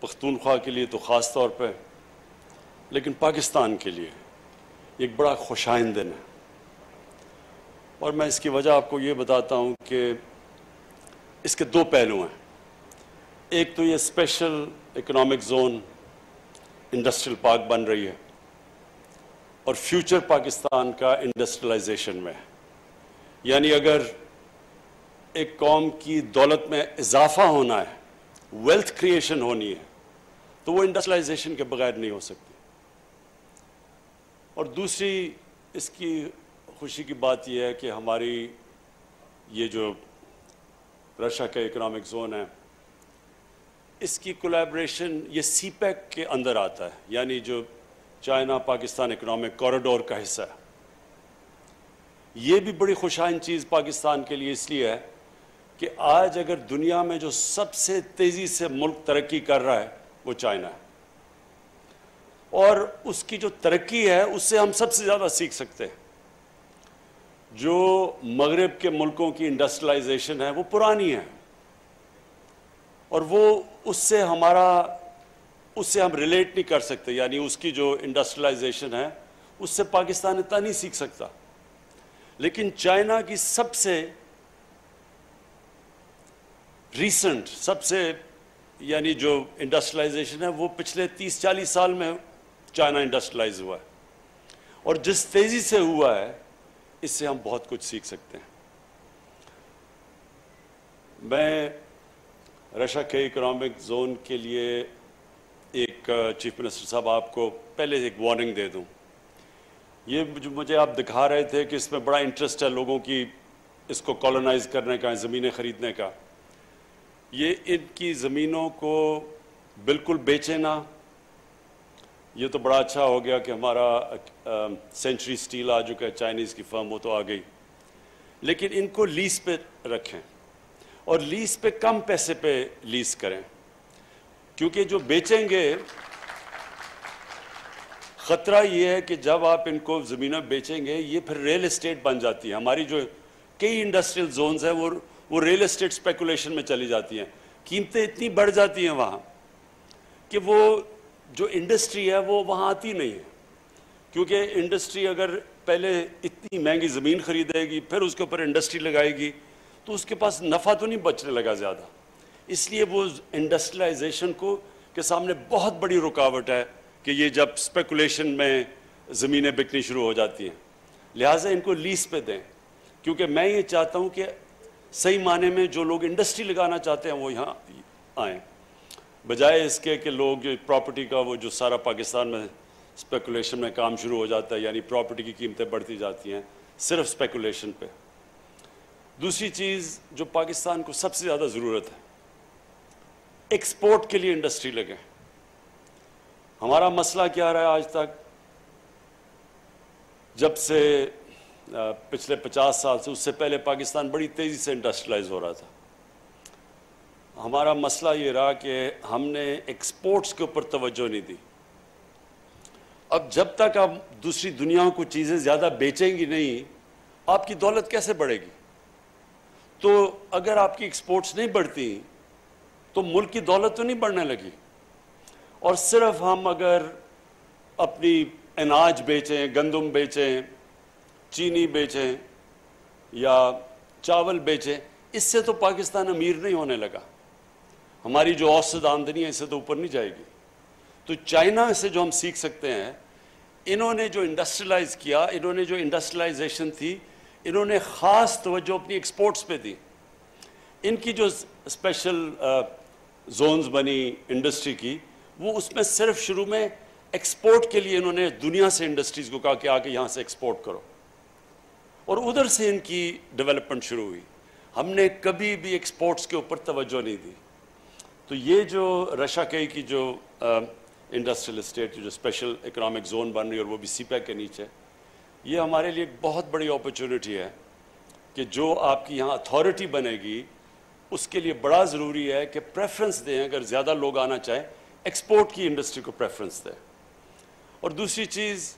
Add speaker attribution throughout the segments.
Speaker 1: پختونخوا کے لیے تو خاص طور پہ، لیکن پاکستان کے لیے ایک بڑا خوشائند دن ہے. اور میں اس کی وجہ آپ کو یہ بتاتا ہوں کہ اس کے دو پہلو ہیں. ایک تو یہ special economic zone industrial park بن رہی ہے اور فیوچر پاکستان کا انڈسٹریلائزیشن میں ہے. یعنی اگر ایک قوم کی دولت میں اضافہ ہونا ہے، ویلتھ کریشن ہونی ہے، تو وہ انڈسٹریلائزیشن کے بغیر نہیں ہو سکتی. اور دوسری اس کی خوشی کی بات یہ ہے کہ ہماری یہ جو رشیا کا اکنامک زون ہے، اس کی کولیبریشن یہ سی پیک کے اندر آتا ہے، یعنی جو چائنا پاکستان اکنامک کوریڈور کا حصہ ہے. یہ بھی بڑی خوشائند چیز پاکستان کے لیے اس لیے ہے کہ آج اگر دنیا میں جو سب سے تیزی سے ملک ترقی کر رہا ہے وہ چائنا ہے، اور اس کی جو ترقی ہے اس سے ہم سب سے زیادہ سیکھ سکتے ہیں. جو مغرب کے ملکوں کی انڈسٹریلائزیشن ہے وہ پرانی ہے، اور وہ اس سے ہم ریلیٹ نہیں کر سکتے. یعنی اس کی جو انڈسٹریلائزیشن ہے اس سے پاکستان اتنا نہیں سیکھ سکتا. لیکن چائنا کی سب سے ریسنٹ یعنی جو انڈسٹریلائزیشن ہے وہ پچھلے 30-40 سال میں چائنا انڈسٹریلائز ہوا ہے، اور جس تیزی سے ہوا ہے اس سے ہم بہت کچھ سیکھ سکتے ہیں. میں رشیا کے اکنامک زون کے لیے ایک چیف منسٹر صاحب آپ کو پہلے ایک وارننگ دے دوں. یہ جو مجھے آپ دکھا رہے تھے کہ اس میں بڑا انٹرسٹ ہے لوگوں کی اس کو کالونائز کرنے کا، زمینیں خریدنے کا. یہ ان کی زمینوں کو بالکل بیچے نہ. یہ تو بڑا اچھا ہو گیا کہ ہمارا سینچری سٹیل آ چکا ہے، چائنیز کی فرم وہ تو آ گئی. لیکن ان کو لیز پہ رکھیں، اور لیز پہ کم پیسے پہ لیز کریں، کیونکہ جو بیچیں گے خطرہ یہ ہے کہ جب آپ ان کو زمینیں بیچیں گے یہ پھر ریل اسٹیٹ بن جاتی ہے. ہماری جو کئی انڈسٹریل زونز ہیں وہ ریل اسٹیٹ اسپیکولیشن میں چلی جاتی ہیں. قیمتیں اتنی بڑھ جاتی ہیں وہاں کہ وہ جو انڈسٹری ہے وہ وہاں آتی نہیں ہے. کیونکہ انڈسٹری اگر پہلے اتنی مہنگی زمین خریدے گی، پھر اس کے اوپر انڈسٹری لگائے گی، تو اس کے پاس نفع تو نہیں بچنے لگا زیادہ. اس لیے وہ انڈسٹریلائزیشن کے سامنے بہت بڑی رکاوٹ ہے کہ یہ جب اسپیکولیشن میں زمینیں بکنی شروع ہو جاتی ہیں. لہٰذا ان کو لیز پہ دیں، کیونکہ میں یہ چاہتا ہوں کہ صحیح معنی میں جو لوگ انڈسٹری لگانا چاہتے ہیں وہ یہاں آئیں، بجائے اس کے کہ لوگ جو پراپرٹی کا وہ جو سارا پاکستان میں اسپیکولیشن میں کام شروع ہو جاتا ہے، یعنی پراپرٹی کی قیمتیں بڑھتی جاتی ہیں صرف اسپیکولیشن پہ. دوسری چیز جو پاکستان کو سب سے زیادہ ضرورت ہے، ایکسپورٹ کے لیے انڈسٹری لگیں. ہمارا مسئلہ کیا رہا ہے آج تک؟ جب سے پچھلے 50 سال سے، اس سے پہلے پاکستان بڑی تیزی سے انڈسٹریلائز ہو رہا تھا. ہمارا مسئلہ یہ رہا کہ ہم نے ایکسپورٹس کے اوپر توجہ نہیں دی. اب جب تک آپ دوسری دنیا کو چیزیں زیادہ بیچیں گی نہیں، آپ کی دولت کیسے بڑھے گی؟ تو اگر آپ کی ایکسپورٹس نہیں بڑھتی تو ملک کی دولت تو نہیں بڑھنے لگی. اور صرف ہم اگر اپنی اناج بیچیں، گندم بیچیں، چینی بیچیں یا چاول بیچیں، اس سے تو پاکستان امیر نہیں ہونے لگا. ہماری جو اوسط آمدنی ہے اس سے تو اوپر نہیں جائے گی. تو چائنا سے جو ہم سیکھ سکتے ہیں، انہوں نے جو انڈسٹریلائز کیا، انہوں نے جو انڈسٹریلائزیشن تھی، انہوں نے خاص توجہ اپنی ایکسپورٹس پہ دی. ان کی جو اسپیشل زونز بنی انڈسٹری کی، وہ اس میں صرف شروع میں ایکسپورٹ کے لیے انہوں نے دنیا سے انڈسٹریز کو کہا کہ آ کے یہاں سے ایکسپورٹ کرو، اور ادھر سے ان کی ڈیولپمنٹ شروع ہوئی. ہم نے کبھی بھی ایکسپورٹس کے اوپر توجہ نہیں دی. تو یہ جو رشیا کی جو انڈسٹریل اسٹیٹ جو اسپیشل اکنامک زون بن رہی ہے، اور وہ بھی سی پیک کے نیچے، یہ ہمارے لیے ایک بہت بڑی اپرچونٹی ہے کہ جو آپ کی یہاں اتھارٹی بنے گی اس کے لیے بڑا ضروری ہے کہ پریفرنس دیں. اگر زیادہ لوگ آنا چاہیں، ایکسپورٹ کی انڈسٹری کو پریفرنس دیں. اور دوسری چیز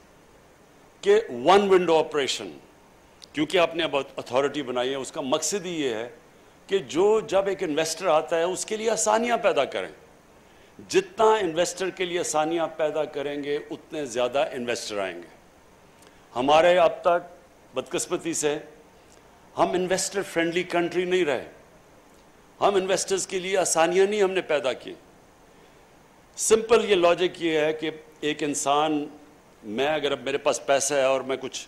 Speaker 1: کہ ون ونڈو آپریشن، کیونکہ آپ نے اب اتھارٹی بنائی ہے، اس کا مقصد ہی یہ ہے کہ جب ایک انویسٹر آتا ہے اس کے لیے آسانیاں پیدا کریں. جتنا انویسٹر کے لیے آسانیاں پیدا کریں گے اتنے زیادہ انویسٹر آئیں گے. ہمارے اب تک بدقسمتی سے ہم انویسٹر فرینڈلی کنٹری نہیں رہے. ہم انویسٹرز کے لیے آسانیاں نہیں ہم نے پیدا کی. سمپل یہ لاجک یہ ہے کہ ایک انسان، میں اگر اب میرے پاس پیسہ ہے اور میں کچھ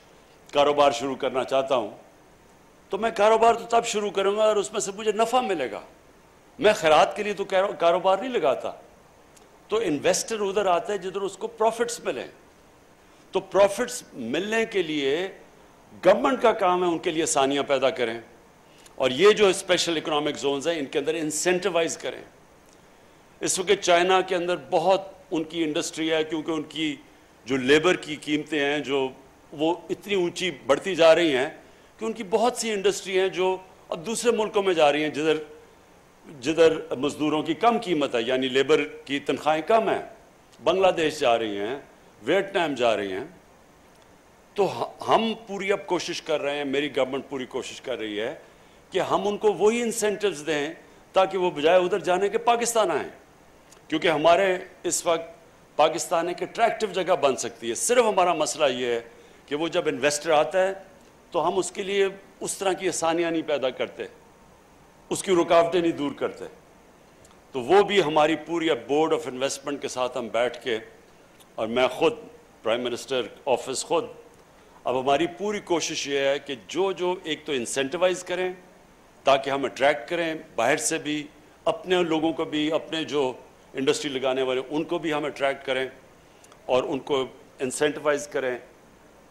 Speaker 1: کاروبار شروع کرنا چاہتا ہوں تو میں کاروبار تو تب شروع کروں گا اور اس میں سے مجھے نفع ملے گا. میں خیرات کے لیے تو کاروبار نہیں لگاتا. تو انویسٹر ادھر آتا ہے جدھر اس کو پروفٹس ملیں. تو پروفٹس ملنے کے لیے گورنمنٹ کا کام ہے ان کے لیے آسانیاں پیدا کریں، اور یہ جو اسپیشل اکنامک زونز ہیں ان کے اندر انسینٹیوائز کریں. اس وقت چائنا کے اندر بہت ان کی انڈسٹری ہے، کیونکہ ان کی جو لیبر کی قیمتیں ہیں جو وہ اتنی اونچی بڑھتی جا رہی ہیں کہ ان کی بہت سی انڈسٹری ہیں جو اب دوسرے ملکوں میں جا رہی ہیں جدھر مزدوروں کی کم قیمت ہے، یعنی لیبر کی تنخواہیں کم ہیں. بنگلہ دیش جا رہی ہیں، ویتنام جا رہی ہیں. تو ہم پوری اب کوشش کر رہے ہیں، میری گورنمنٹ پوری کوشش کر رہی ہے کہ ہم ان کو وہی انسینٹیوز دیں تاکہ وہ بجائے ادھر جانے کے پاکستان آئیں، کیونکہ ہمارے اس وقت پاکستان ایک اٹریکٹیو جگہ بن سکتی ہے. صرف ہمارا مسئلہ یہ ہے کہ وہ جب انویسٹر آتا ہے تو ہم اس کے لیے اس طرح کی آسانیاں نہیں پیدا کرتے، اس کی رکاوٹیں نہیں دور کرتے. تو وہ بھی ہماری پوری اب بورڈ آف انویسٹمنٹ کے ساتھ ہم بیٹھ کے، اور میں خود پرائم منسٹر آفس خود، اب ہماری پوری کوشش یہ ہے کہ جو ایک تو انسینٹیوائز کریں تاکہ ہم اٹریکٹ کریں باہر سے بھی، اپنے لوگوں کو بھی، اپنے جو انڈسٹری لگانے والے ان کو بھی ہم اٹریکٹ کریں اور ان کو انسینٹیوائز کریں.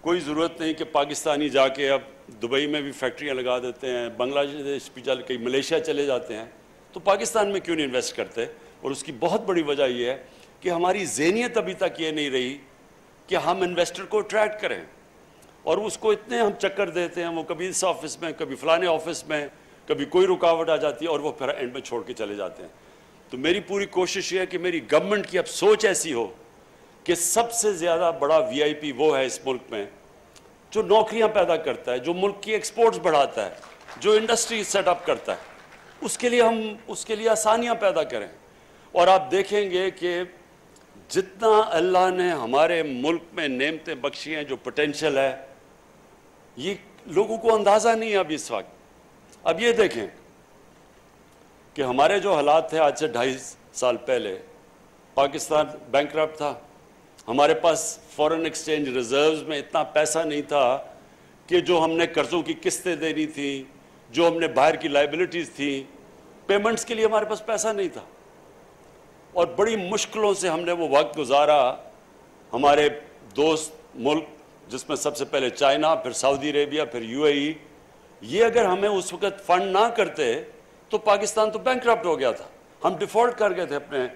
Speaker 1: کوئی ضرورت نہیں کہ پاکستانی جا کے اب دبئی میں بھی فیکٹریاں لگا دیتے ہیں، بنگلہ دیش بھی چل کے ملیشیا چلے جاتے ہیں. تو پاکستان میں کیوں نہیں انویسٹ کرتے؟ اور اس کی بہت بڑی وجہ یہ ہے کہ ہماری ذہنیت ابھی تک یہ نہیں رہی کہ ہم انویسٹر کو اٹریکٹ کریں، اور اس کو اتنے ہم چکر دیتے ہیں، وہ کبھی اس آفس میں، کبھی فلانے آفس میں، کبھی کوئی رکاوٹ آ جاتی ہے اور وہ پھر اینڈ میں چھوڑ کے چلے جاتے ہیں. تو میری پوری کوشش یہ ہے کہ میری گورنمنٹ کی اب سوچ ایسی ہو کہ سب سے زیادہ بڑا وی آئی پی وہ ہے اس ملک میں جو نوکریاں پیدا کرتا ہے، جو ملک کی ایکسپورٹس بڑھاتا ہے، جو انڈسٹری سیٹ اپ کرتا ہے. اس کے لیے ہم اس کے لیے آسانیاں پیدا کریں. اور آپ دیکھیں گے کہ جتنا اللہ نے ہمارے ملک میں نعمتیں بخشی ہیں، جو پوٹینشیل ہے، یہ لوگوں کو اندازہ نہیں ہے اب اس وقت. اب یہ دیکھیں کہ ہمارے جو حالات تھے آج سے 2.5 سال پہلے، پاکستان بینکرپٹ تھا. ہمارے پاس فورن ایکسچینج ریزروز میں اتنا پیسہ نہیں تھا کہ جو ہم نے قرضوں کی قسطیں دینی تھیں، جو ہم نے باہر کی لائبلٹیز تھیں، پیمنٹس کے لیے ہمارے پاس پیسہ نہیں تھا. اور بڑی مشکلوں سے ہم نے وہ وقت گزارا. ہمارے دوست ملک جس میں سب سے پہلے چائنا، پھر سعودی عربیہ، پھر یو اے ای، یہ اگر ہمیں اس وقت فنڈ نہ کرتے تو پاکستان تو بینکرپٹ ہو گیا تھا. ہم ڈیفالٹ کر گئے تھے اپنے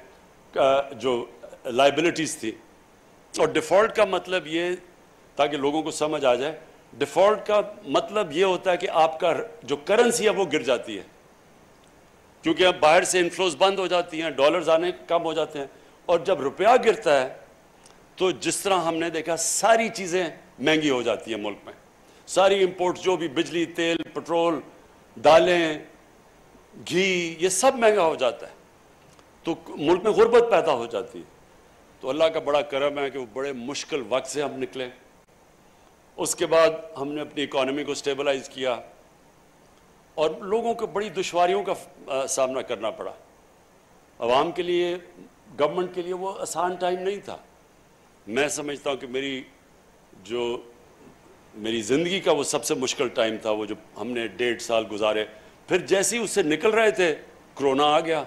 Speaker 1: جو لائبلٹیز تھی. اور ڈیفالٹ کا مطلب یہ، تاکہ لوگوں کو سمجھ آ جائے، ڈیفالٹ کا مطلب یہ ہوتا ہے کہ آپ کا جو کرنسی ہے وہ گر جاتی ہے، کیونکہ اب باہر سے انفلوز بند ہو جاتی ہیں، ڈالرز آنے کم ہو جاتے ہیں. اور جب روپیہ گرتا ہے تو جس طرح ہم نے دیکھا ساری چیزیں مہنگی ہو جاتی ہیں ملک میں. ساری امپورٹ، جو بھی بجلی، تیل، پٹرول، دالیں، گھی، یہ سب مہنگا ہو جاتا ہے. تو ملک میں غربت پیدا ہو جاتی ہے. تو اللہ کا بڑا کرم ہے کہ وہ بڑے مشکل وقت سے ہم نکلے. اس کے بعد ہم نے اپنی اکانومی کو سٹیبلائز کیا اور لوگوں کو بڑی دشواریوں کا سامنا کرنا پڑا. عوام کے لیے، گورنمنٹ کے لیے وہ آسان ٹائم نہیں تھا. میں سمجھتا ہوں کہ میری زندگی کا وہ سب سے مشکل ٹائم تھا، وہ جو ہم نے 1.5 سال گزارے. پھر جیسے ہی اس سے نکل رہے تھے کرونا آ گیا.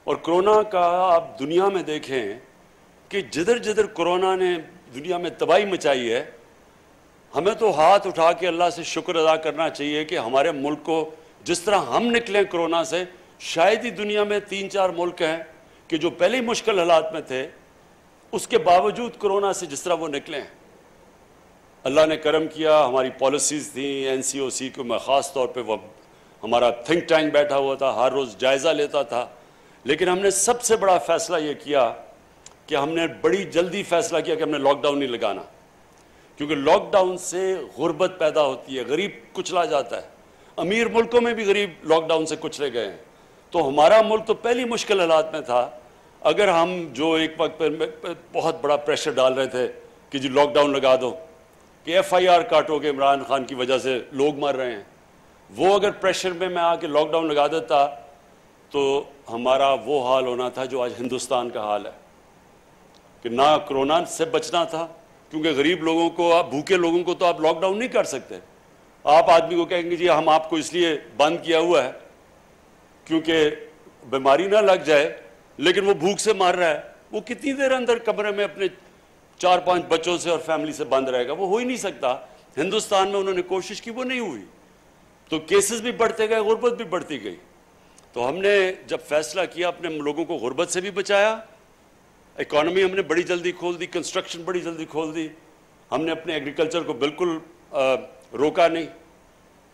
Speaker 1: اور کرونا کا آپ دنیا میں دیکھیں کہ جدھر کرونا نے دنیا میں تباہی مچائی ہے، ہمیں تو ہاتھ اٹھا کے اللہ سے شکر ادا کرنا چاہیے کہ ہمارے ملک کو جس طرح ہم نکلیں کرونا سے، شاید ہی دنیا میں 3-4 ملک ہیں کہ جو پہلے ہی مشکل حالات میں تھے، اس کے باوجود کرونا سے جس طرح وہ نکلے ہیں. اللہ نے کرم کیا. ہماری پالیسیز تھیں NCOC کو، میں خاص طور پہ وہ ہمارا تھنک ٹینک بیٹھا ہوا تھا، ہر روز جائزہ لیتا تھا. لیکن ہم نے سب سے بڑا فیصلہ یہ کیا کہ ہم نے بڑی جلدی فیصلہ کیا کہ ہم نے لاک ڈاؤن نہیں لگانا، کیونکہ لاک ڈاؤن سے غربت پیدا ہوتی ہے، غریب کچلا جاتا ہے. امیر ملکوں میں بھی غریب لاک ڈاؤن سے کچلے گئے ہیں. تو ہمارا ملک تو پہلی مشکل حالات میں تھا. اگر ہم جو ایک وقت پر بہت بڑا پریشر ڈال رہے تھے کہ جی لاک ڈاؤن لگا دو، کہ ایف آئی آر کاٹو گے عمران خان کی وجہ سے لوگ مر رہے ہیں، وہ اگر پریشر میں آ کے لاک ڈاؤن لگا دیتا تو ہمارا وہ حال ہونا تھا جو آج ہندوستان کا حال ہے، کہ نہ کرونا سے بچنا تھا، کیونکہ غریب لوگوں کو، آپ بھوکے لوگوں کو تو آپ لاک ڈاؤن نہیں کر سکتے. آپ آدمی کو کہیں گے جی ہم آپ کو اس لیے بند کیا ہوا ہے کیونکہ بیماری نہ لگ جائے، لیکن وہ بھوک سے مر رہا ہے، وہ کتنی دیر اندر کمرے میں اپنے 4-5 بچوں سے اور فیملی سے بند رہے گا؟ وہ ہو ہی نہیں سکتا. ہندوستان میں انہوں نے کوشش کی، وہ نہیں ہوئی، تو کیسز بھی بڑھتے گئے، غربت بھی بڑھتی گئی. تو ہم نے جب فیصلہ کیا، اپنے لوگوں کو غربت سے بھی بچایا، اکانومی ہم نے بڑی جلدی کھول دی، کنسٹرکشن بڑی جلدی کھول دی، ہم نے اپنے ایگریکلچر کو بالکل روکا نہیں،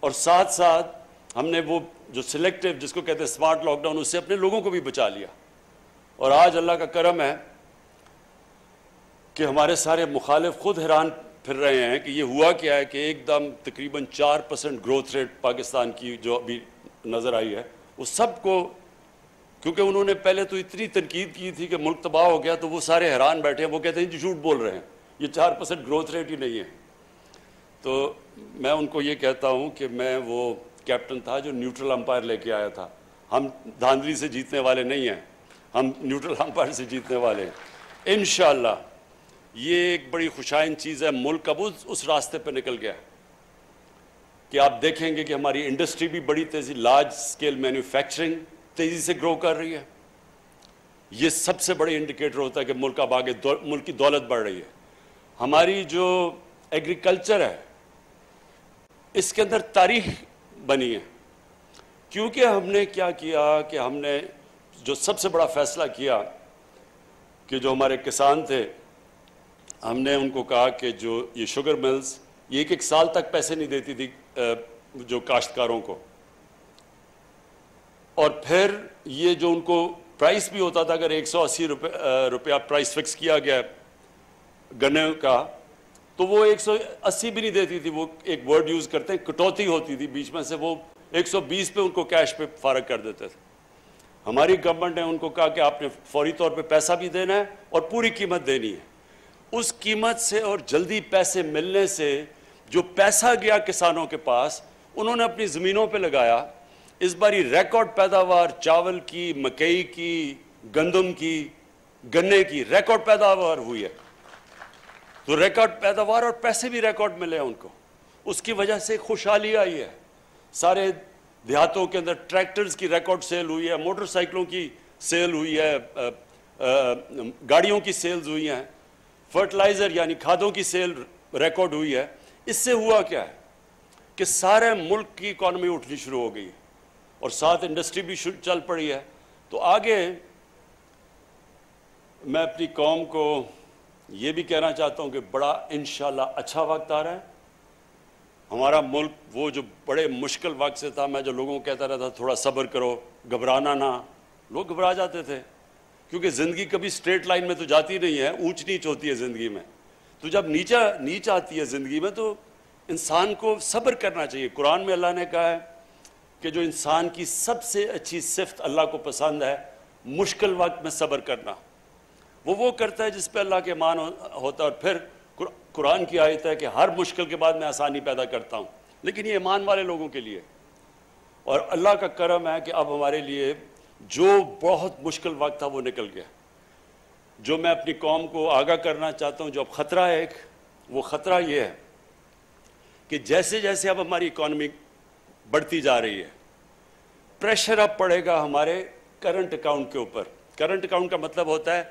Speaker 1: اور ساتھ ساتھ ہم نے وہ جو سلیکٹیو جس کو کہتے ہیں سمارٹ لاک ڈاؤن، اس سے اپنے لوگوں کو بھی بچا لیا. اور آج اللہ کا کرم ہے کہ ہمارے سارے مخالف خود حیران پھر رہے ہیں کہ یہ ہوا کیا ہے کہ ایک دم تقریباً 4% گروتھ ریٹ پاکستان کی جو ابھی نظر آئی ہے، وہ سب کو، کیونکہ انہوں نے پہلے تو اتنی تنقید کی تھی کہ ملک تباہ ہو گیا، تو وہ سارے حیران بیٹھے ہیں، وہ کہتے ہیں جی جھوٹ بول رہے ہیں، یہ 4% گروتھ ریٹ ہی نہیں ہے. تو میں ان کو یہ کہتا ہوں کہ میں وہ کیپٹن تھا جو نیوٹرل امپائر لے کے آیا تھا. ہم دھاندلی سے جیتنے والے نہیں ہیں، ہم نیوٹرل امپائر سے جیتنے والے ہیں انشاءاللہ. یہ ایک بڑی خوشائن چیز ہے، ملک اب اس راستے پہ نکل گیا کہ آپ دیکھیں گے کہ ہماری انڈسٹری بھی بڑی تیزی، لارج سکیل مینوفیکچرنگ تیزی سے گرو کر رہی ہے. یہ سب سے بڑی انڈیکیٹر ہوتا ہے کہ ملک اب آگے، ملک کی دولت بڑھ رہی ہے. ہماری جو ایگریکلچر ہے اس کے اندر تاریخ بنی ہے، کیونکہ ہم نے کیا کیا کہ ہم نے جو سب سے بڑا فیصلہ کیا کہ جو ہمارے کسان تھے، ہم نے ان کو کہا کہ جو یہ شوگر ملز یہ ایک سال تک پیسے نہیں دیتی تھی جو کاشتکاروں کو، اور پھر یہ جو ان کو پرائس بھی ہوتا تھا، اگر 180 روپیہ پرائس فکس کیا گیا گنے کا، تو وہ 180 بھی نہیں دیتی تھی. وہ ایک ورڈ یوز کرتے ہیں کٹوتی ہوتی تھی بیچ میں سے، وہ 120 پہ ان کو کیش پہ فارغ کر دیتے تھے. ہماری گورنمنٹ نے ان کو کہا کہ آپ نے فوری طور پہ پیسہ بھی دینا ہے اور پوری قیمت دینی ہے. اس قیمت سے اور جلدی پیسے ملنے سے جو پیسہ گیا کسانوں کے پاس، انہوں نے اپنی زمینوں پہ لگایا. اس باری ریکارڈ پیداوار چاول کی، مکئی کی، گندم کی، گنے کی ریکارڈ پیداوار ہوئی ہے. تو ریکارڈ پیداوار اور پیسے بھی ریکارڈ ملے ہیں ان کو. اس کی وجہ سے خوشحالی آئی ہے. سارے دیہاتوں کے اندر ٹریکٹرز کی ریکارڈ سیل ہوئی ہے، موٹر سائیکلوں کی سیل ہوئی ہے، گاڑیوں کی سیلز ہوئی ہیں، فرٹیلائزر یعنی کھادوں کی سیل ریکارڈ ہوئی ہے. اس سے ہوا کیا ہے کہ سارے ملک کی اکانومی اٹھنی شروع ہو گئی ہے اور ساتھ انڈسٹری بھی چل پڑی ہے. تو آگے میں اپنی قوم کو یہ بھی کہنا چاہتا ہوں کہ بڑا انشاءاللہ اچھا وقت آ رہا ہے. ہمارا ملک وہ جو بڑے مشکل وقت سے تھا، میں جو لوگوں کو کہتا رہتا تھوڑا صبر کرو، گھبرانا نہ، لوگ گھبرا جاتے تھے کیونکہ زندگی کبھی سٹریٹ لائن میں تو جاتی نہیں ہے، اونچ نیچ ہوتی ہے زندگی میں. تو جب نیچ آتی ہے زندگی میں تو انسان کو صبر کرنا چاہیے. قرآن میں اللہ نے کہا ہے کہ جو انسان کی سب سے اچھی صفت اللہ کو پسند ہے مشکل وقت میں صبر کرنا. وہ کرتا ہے جس پہ اللہ کے ایمان ہوتا ہے. اور پھر قرآن کی آیت ہے کہ ہر مشکل کے بعد میں آسانی پیدا کرتا ہوں، لیکن یہ ایمان والے لوگوں کے لیے. اور اللہ کا کرم ہے کہ اب ہمارے لیے جو بہت مشکل وقت تھا وہ نکل گیا. جو میں اپنی قوم کو آگاہ کرنا چاہتا ہوں، جو اب خطرہ ہے ایک، وہ خطرہ یہ ہے کہ جیسے جیسے اب ہماری اکانومی بڑھتی جا رہی ہے، پریشر اب پڑے گا ہمارے کرنٹ اکاؤنٹ کے اوپر. کرنٹ اکاؤنٹ کا مطلب ہوتا ہے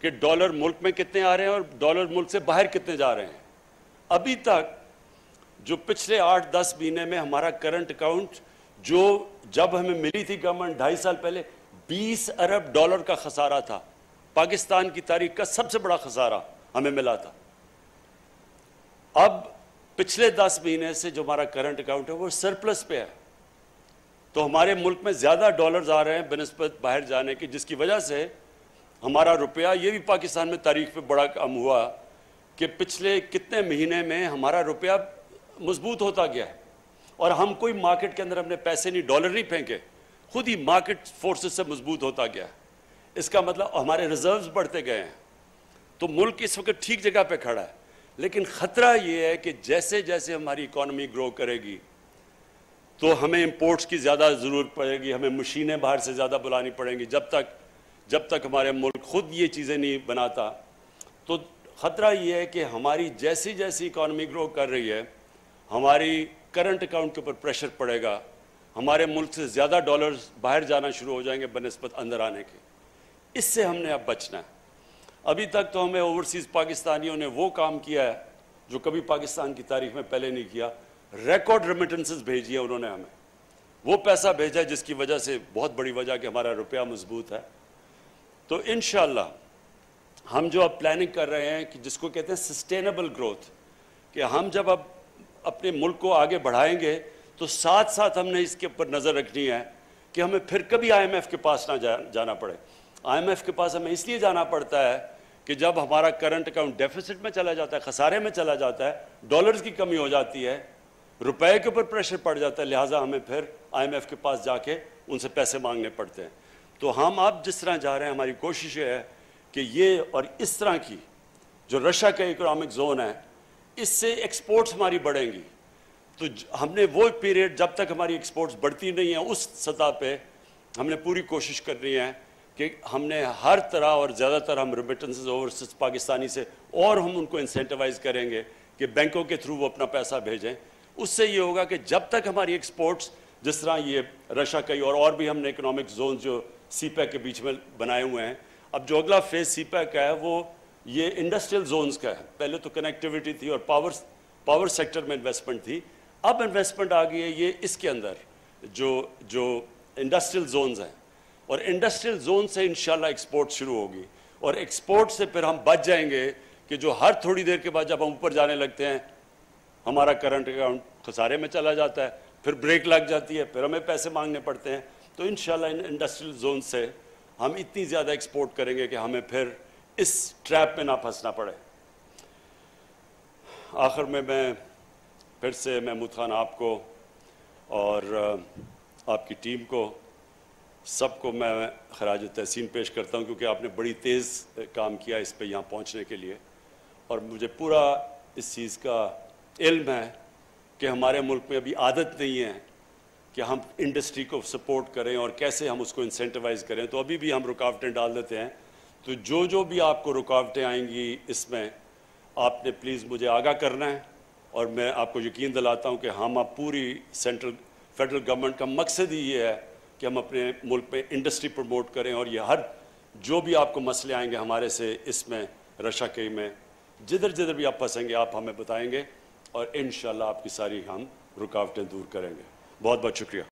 Speaker 1: کہ ڈالر ملک میں کتنے آ رہے ہیں اور ڈالر ملک سے باہر کتنے جا رہے ہیں. ابھی تک جو پچھلے 8-10 مہینے میں ہمارا کرنٹ اکاؤنٹ، جو جب ہمیں ملی تھی گورنمنٹ 2.5 سال پہلے، 20 ارب ڈالر کا خسارہ تھا. پاکستان کی تاریخ کا سب سے بڑا خسارہ ہمیں ملا تھا. اب پچھلے 10 مہینے سے جو ہمارا کرنٹ اکاؤنٹ ہے وہ سرپلس پہ ہے. تو ہمارے ملک میں زیادہ ڈالرز آ رہے ہیں بنسبت باہر جانے کی، جس کی وجہ سے ہمارا روپیہ، یہ بھی پاکستان میں تاریخ پہ بڑا کم ہوا کہ پچھلے کتنے مہینے میں ہمارا روپیہ مضبوط ہوتا گیا ہے. اور ہم کوئی مارکیٹ کے اندر ہم نے پیسے نہیں، ڈالر نہیں پھینکے، خود ہی مارکیٹ فورسز سے مضبوط ہوتا گیا ہے. اس کا مطلب ہمارے ریزروز بڑھتے گئے ہیں، تو ملک اس وقت ٹھیک جگہ پہ کھڑا ہے. لیکن خطرہ یہ ہے کہ جیسے جیسے ہماری اکانومی گرو کرے گی تو ہمیں امپورٹس کی زیادہ ضرورت پڑے گی، ہمیں مشینیں باہر سے زیادہ بلانی پڑیں گی. جب تک ہمارے ملک خود یہ چیزیں نہیں بناتا، تو خطرہ یہ ہے کہ ہماری جیسی جیسی اکانومی گرو کر رہی ہے ہماری کرنٹ اکاؤنٹ کے اوپر پریشر پڑے گا، ہمارے ملک سے زیادہ ڈالرز باہر جانا شروع ہو جائیں گے بنسبت اندر آنے کے. اس سے ہم نے اب بچنا ہے. ابھی تک تو ہمیں اوورسیز پاکستانیوں نے وہ کام کیا ہے جو کبھی پاکستان کی تاریخ میں پہلے نہیں کیا. ریکارڈ ریمیٹنسز بھیجی ہے انہوں نے ہمیں، وہ پیسہ بھیجا جس کی وجہ سے بہت بڑی وجہ کہ ہمارا روپیہ مضبوط ہے. تو انشاءاللہ ہم جو اب پلاننگ کر رہے ہیں کہ جس کو کہتے ہیں سسٹینیبل گروتھ، کہ ہم جب اب اپنے ملک کو آگے بڑھائیں گے تو ساتھ ساتھ ہم نے اس کے اوپر نظر رکھنی ہے کہ ہمیں پھر کبھی آئی ایم ایف کے پاس نہ جانا پڑے. آئی ایم ایف کے پاس ہمیں اس لیے جانا پڑتا ہے کہ جب ہمارا کرنٹ اکاؤنٹ ڈیفیسٹ میں چلا جاتا ہے، خسارے میں چلا جاتا ہے، ڈالرز کی کمی ہو جاتی ہے، روپے کے اوپر پریشر پڑ جاتا ہے، لہٰذا ہمیں پھر آئی ایم ایف کے پاس جا کے ان سے پیسے مانگنے پڑتے ہیں. تو ہم اب جس طرح جا رہے ہیں ہماری کوشش یہ ہے کہ یہ اور اس طرح کی جو رشیا کا اکنامک زون ہے اس سے ایکسپورٹس ہماری بڑھیں گی. تو ہم نے وہ پیریڈ جب تک ہماری ایکسپورٹس بڑھتی نہیں ہیں اس سطح پہ ہم نے پوری کوشش کرنی ہے کہ ہم نے ہر طرح اور زیادہ تر ہم ریمیٹنسز اوورسیز پاکستانی سے اور ہم ان کو انسینٹیوائز کریں گے کہ بینکوں کے تھرو وہ اپنا پیسہ بھیجیں. اس سے یہ ہوگا کہ جب تک ہماری ایکسپورٹس جس طرح یہ رشیا کا اور بھی ہم نے اکنامک زون جو سی پیک کے بیچ میں بنائے ہوئے ہیں. اب جو اگلا فیز سی پیک کا ہے وہ یہ انڈسٹریل زونز کا ہے. پہلے تو کنیکٹیوٹی تھی اور پاور سیکٹر میں انویسٹمنٹ تھی، اب انویسٹمنٹ آ گئی ہے یہ اس کے اندر جو انڈسٹریل زونز ہیں، اور انڈسٹریل زون سے انشاءاللہ ایکسپورٹ شروع ہوگی. اور ایکسپورٹ سے پھر ہم بچ جائیں گے کہ جو ہر تھوڑی دیر کے بعد جب ہم اوپر جانے لگتے ہیں ہمارا کرنٹ اکاؤنٹ خسارے میں چلا جاتا ہے، پھر بریک لگ جاتی ہے، پھر ہمیں پیسے مانگنے پڑتے ہیں. تو انشاءاللہ ان انڈسٹریل زون سے ہم اتنی زیادہ ایکسپورٹ کریں گے کہ ہمیں پھر اس ٹریپ میں نہ پھنسنا پڑے. آخر میں پھر سے محمود خان آپ کو اور آپ کی ٹیم کو سب کو میں خراج تحسین پیش کرتا ہوں، کیونکہ آپ نے بڑی تیز کام کیا اس پہ یہاں پہنچنے کے لیے. اور مجھے پورا اس چیز کا علم ہے کہ ہمارے ملک میں ابھی عادت نہیں ہے کہ ہم انڈسٹری کو سپورٹ کریں اور کیسے ہم اس کو انسینٹیوائز کریں. تو ابھی بھی ہم رکاوٹیں ڈال دیتے ہیں. تو جو بھی آپ کو رکاوٹیں آئیں گی اس میں آپ نے پلیز مجھے آگاہ کرنا ہے، اور میں آپ کو یقین دلاتا ہوں کہ ہم اب پوری فیڈرل گورنمنٹ کا مقصد ہی یہ ہے کہ ہم اپنے ملک میں انڈسٹری پروموٹ کریں. اور یہ جو بھی آپ کو مسئلے آئیں گے ہمارے سے اس میں رشیا کے میں جدھر بھی آپ پھنسیں گے آپ ہمیں بتائیں گے، اور انشاءاللہ آپ کی ساری ہم رکاوٹیں دور کریں گے. بہت بہت شکریہ.